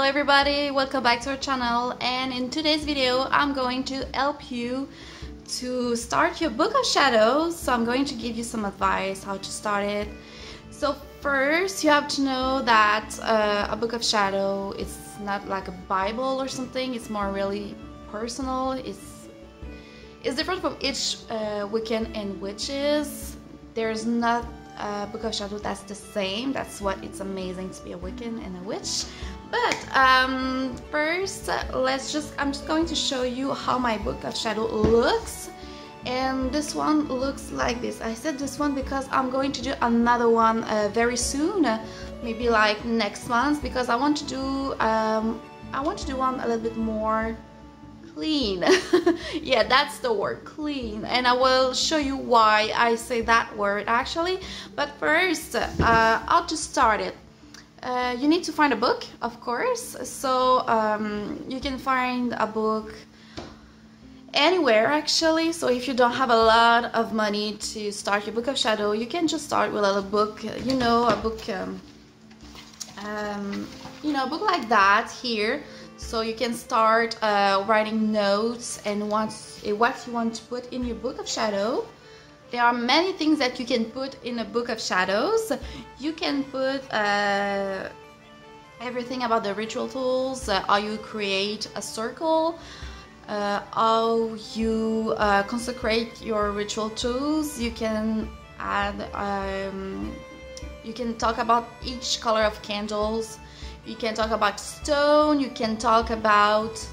Hello everybody, welcome back to our channel, and in today's video I'm going to help you to start your book of shadows. So I'm going to give you some advice how to start it. So first you have to know that a book of shadow is not like a Bible or something. It's more really personal. It's different from each Wiccan and witches. There's not a book of shadow that's the same. That's what it's amazing to be a Wiccan and a witch. But first, I'm just going to show you how my book of shadow looks. And this one looks like this. I said this one because I'm going to do another one very soon, maybe like next month, because I want to do one a little bit more clean. Yeah, that's the word, clean, and I will show you why I say that word actually. But first, how to start it. You need to find a book, of course. So you can find a book anywhere actually. So if you don't have a lot of money to start your book of shadow, you can just start with a little book, a book a book like that here. So you can start writing notes and what you want to put in your book of shadow. There are many things that you can put in a book of shadows. You can put everything about the ritual tools, how you create a circle, how you consecrate your ritual tools. You can add, you can talk about each color of candles. You can talk about stone. You can talk about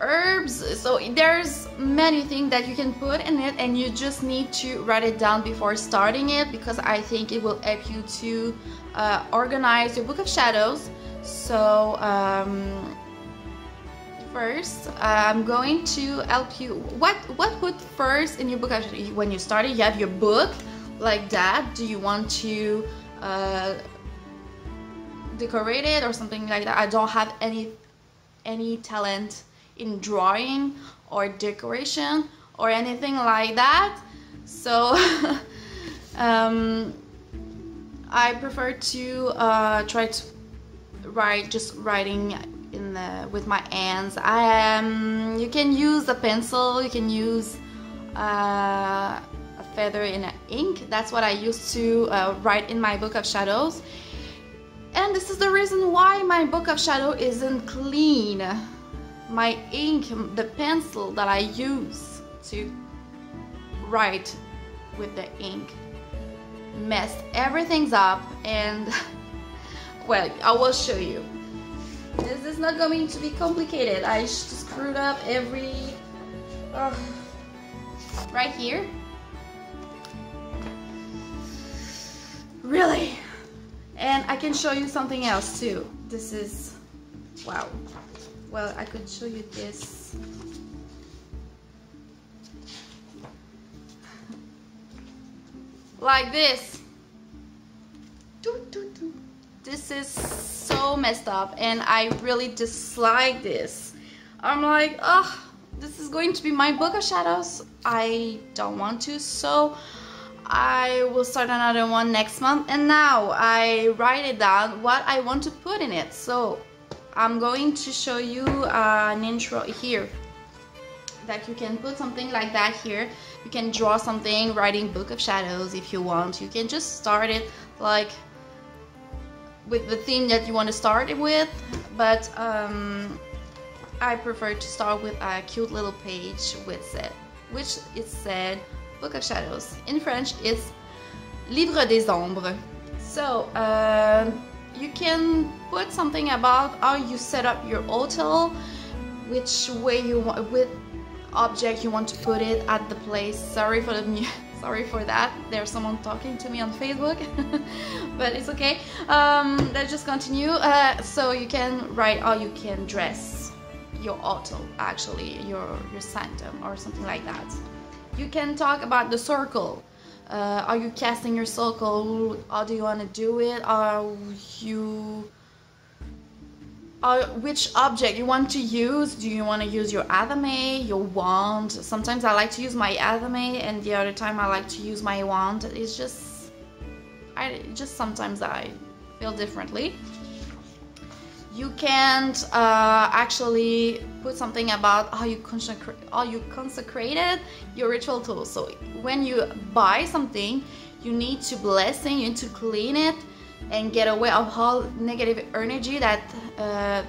herbs. So there's many things that you can put in it, and you just need to write it down before starting it, because I think it will help you to organize your book of shadows. So first I'm going to help you what put first in your book of shadows. When you started, you have your book like that. Do you want to decorate it or something like that? I don't have any talent in drawing or decoration or anything like that, so I prefer to try to writing with my hands. You can use a pencil, you can use a feather in ink. That's what I used to write in my book of shadows, and this is the reason why my book of shadow isn't clean. My ink, the pencil that I use to write with the ink, messed everything up, and well, I will show you. This is not going to be complicated. I screwed up right here. Really. And I can show you something else too. This is, wow. Well, I could show you this. Like this. This is so messed up, and I really dislike this. I'm like, oh, this is going to be my book of shadows. I don't want to, so I will start another one next month. And now I write it down what I want to put in it. So I'm going to show you an intro here that you can put something like that here. You can draw something, writing book of shadows if you want. You can just start it like with the theme that you want to start it with, but I prefer to start with a cute little page which is said book of shadows. In French it's livre des ombres. So you can put something about how you set up your hotel, which way you want, with object you want to put it at the place. Sorry for that. There's someone talking to me on Facebook, but it's okay. Let's just continue. So you can write how you can dress your hotel, actually your sanctum or something like that. You can talk about the circle. Are you casting your circle? How do you want to do it? Which object you want to use? Do you want to use your adame, your wand? Sometimes I like to use my adame, and the other time I like to use my wand. It's just sometimes I feel differently. You can't actually put something about how you consecrated your ritual tools. So when you buy something, you need to blessing, you need to clean it and get away of all negative energy that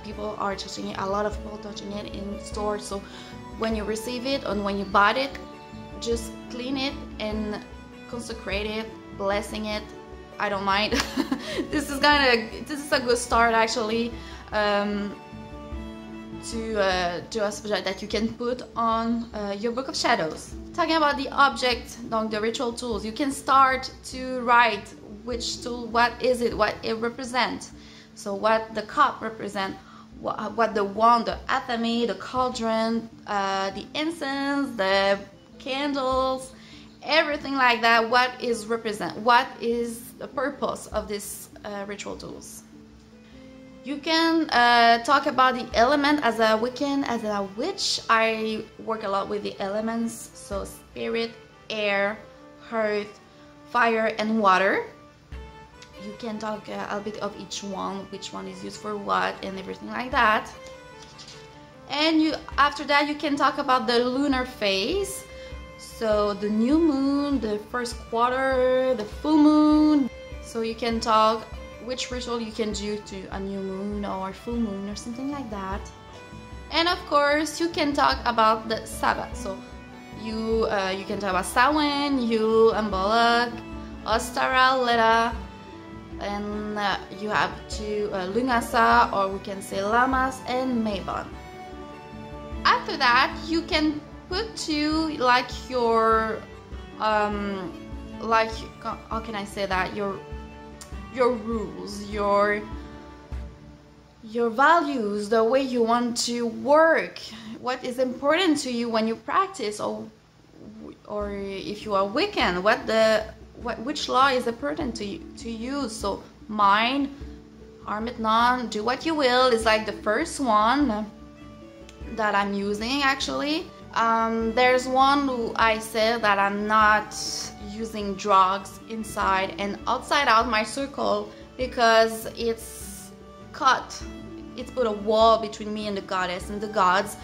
people are touching it. A lot of people touching it in stores. So when you receive it and when you buy it, just clean it and consecrate it, blessing it. I don't mind. This is a good start actually to a subject that you can put on your book of shadows. Talking about the object, donc the ritual tools, you can start to write which tool, what is it, what it represents. So what the cup represents, what the wand, the athame, the cauldron, the incense, the candles, everything like that. What is represent? What is the purpose of this ritual tools? You can talk about the element as a Wiccan, as a witch. I work a lot with the elements, so spirit, air, earth, fire, and water. You can talk a bit of each one, which one is used for what, and everything like that. And after that, you can talk about the lunar phase. So the new moon, the first quarter, the full moon. So you can talk which ritual you can do to a new moon or full moon or something like that. And of course, you can talk about the Sabbath. So you can talk about Samhain, Yule, Ambolak, Ostara, Leda, and you have to Lunasa, or we can say Lamas and Mabon. After that, you can put to like your like, how can I say that, your rules, your values, the way you want to work, what is important to you when you practice, or if you are Wiccan, which law is important to you. So mine, harm it none, do what you will, is like the first one that I'm using actually. There's one who I said that I'm not using drugs inside and outside out my circle because it's put a wall between me and the goddess and the gods,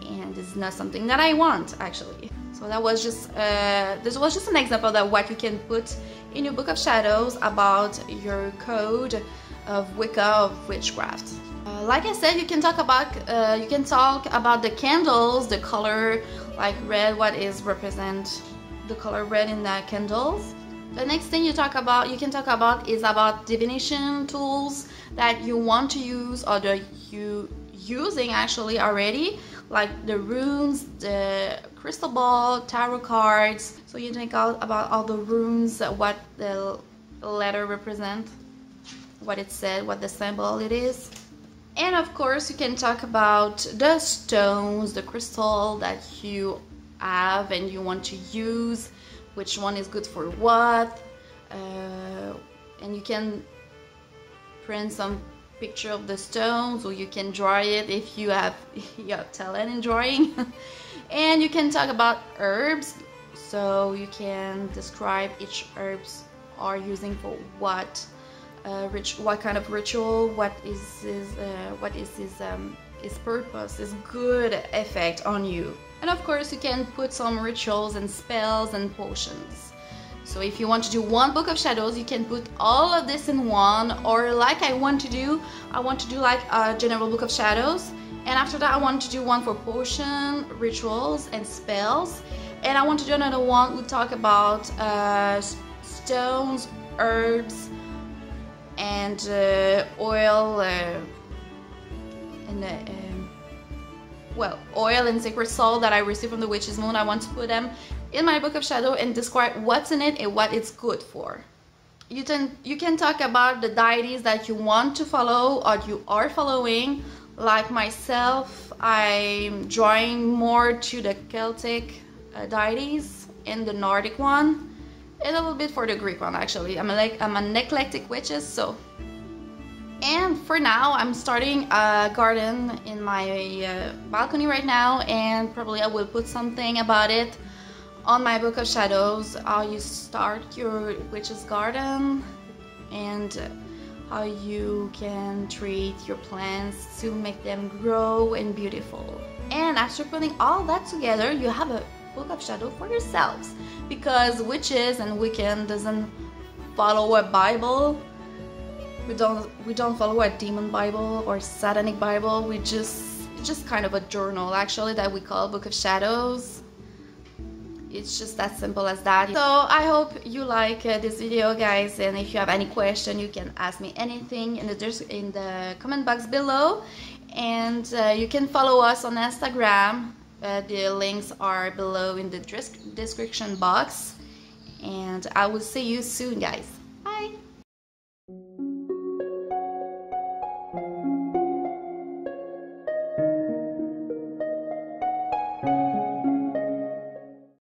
and it's not something that I want actually. So that was just this was just an example of what you can put in your book of shadows about your code of Wicca, of witchcraft. Like I said, you can talk about the candles, the color, like red, what is represent the color red in the candles. The next thing you can talk about is about divination tools that you want to use, or that you using actually already, like the runes, the crystal ball, tarot cards. So you think about all the runes, what the letter represent, what it said, what the symbol it is. And of course you can talk about the stones, the crystal that you have and you want to use, which one is good for what, and you can print some picture of the stones, or you can draw it if you have talent in drawing. And you can talk about herbs, so you can describe each herbs are using for what kind of ritual, what is his purpose, his good effect on you. And of course you can put some rituals and spells and potions. So if you want to do one book of shadows, you can put all of this in one, or like I want to do like a general book of shadows, and after that I want to do one for potion, rituals and spells, and I want to do another one who talk about stones, herbs, and oil, oil and sacred salt that I received from the witch's moon. I want to put them in my book of shadow and describe what's in it and what it's good for. You can talk about the deities that you want to follow or you are following. Like myself, I'm drawing more to the Celtic deities and the Nordic one, and a little bit for the Greek one actually. I'm an eclectic witches, so. And for now, I'm starting a garden in my balcony right now, and probably I will put something about it on my book of shadows, how you start your witch's garden, and how you can treat your plants to make them grow and beautiful. And after putting all that together, you have a book of shadow for yourselves, because witches and Wiccan doesn't follow a Bible. We don't follow a demon Bible or satanic Bible. It's just kind of a journal actually that we call Book of Shadows. It's just that simple as that. So I hope you like this video, guys, and if you have any question, you can ask me anything in the comment box below. And you can follow us on Instagram. The links are below in the description box. And I will see you soon, guys.